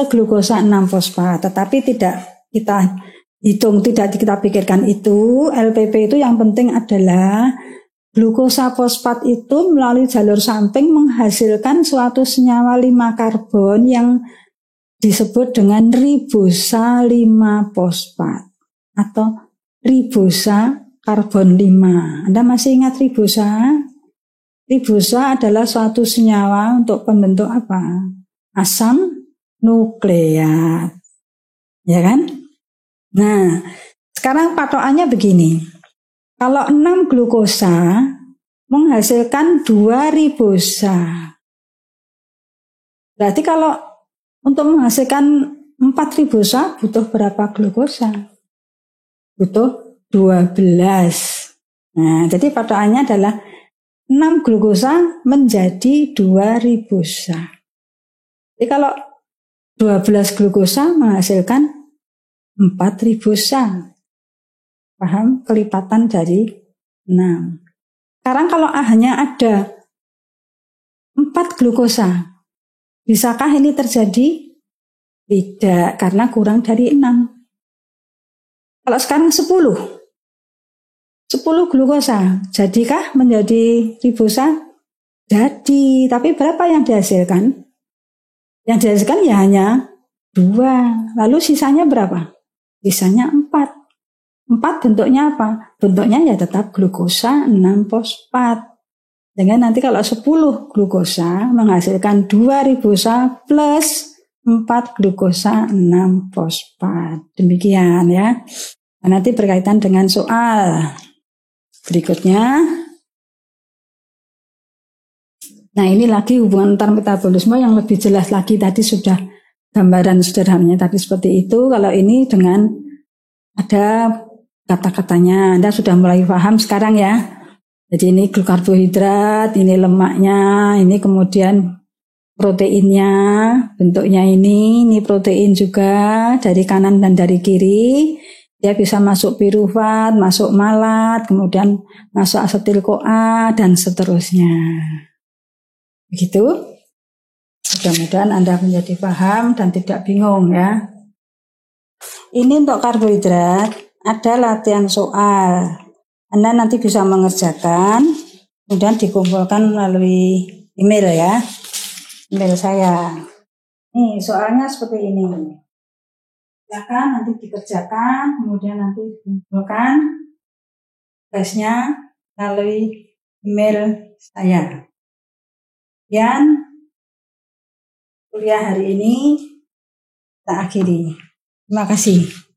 glukosa 6 fosfat, tetapi tidak kita hitung, tidak kita pikirkan itu. LPP itu yang penting adalah glukosa fosfat itu melalui jalur samping menghasilkan suatu senyawa 5 karbon yang disebut dengan ribosa 5 fosfat atau ribosa karbon 5. Anda masih ingat ribosa? Ribosa adalah suatu senyawa untuk pembentuk apa? Asam nukleat. Ya kan? Nah, sekarang patokannya begini. Kalau 6 glukosa menghasilkan 2 ribosa. Berarti kalau untuk menghasilkan 4 ribosa butuh berapa glukosa? Butuh 12. Nah, jadi patokannya adalah 6 glukosa menjadi 2 ribosa. Jadi kalau 12 glukosa menghasilkan 4 ribosa. Paham kelipatan dari 6. Sekarang kalau hanya ada 4 glukosa, bisakah ini terjadi? Tidak, karena kurang dari 6. Kalau sekarang 10 glukosa, jadikah menjadi ribosa? Jadi, tapi berapa yang dihasilkan? Yang dihasilkan ya hanya 2. Lalu sisanya berapa? Sisanya 4. 4 bentuknya apa? Bentuknya ya tetap glukosa 6 fosfat. Dengan nanti kalau 10 glukosa menghasilkan 2 ribosa plus 4 glukosa 6 fosfat. Demikian ya. Nanti berkaitan dengan soal berikutnya. Nah, ini lagi hubungan antar metabolisme yang lebih jelas lagi. Tadi sudah gambaran sederhananya tadi seperti itu. Kalau ini dengan ada kata-katanya, Anda sudah mulai paham sekarang ya. Jadi ini karbohidrat, ini lemaknya, ini kemudian proteinnya, bentuknya ini protein juga dari kanan dan dari kiri. Dia bisa masuk pirufat, masuk malat, kemudian masuk asetil-CoA dan seterusnya. Begitu. Mudah-mudahan Anda menjadi paham dan tidak bingung ya. Ini untuk karbohidrat, ada latihan soal. Anda nanti bisa mengerjakan, kemudian dikumpulkan melalui email ya. Email saya. Nih, soalnya seperti ini. Silakan nanti dikerjakan, kemudian nanti dikumpulkan tugasnya melalui email saya. Kuliah hari ini kita akhiri. Terima kasih.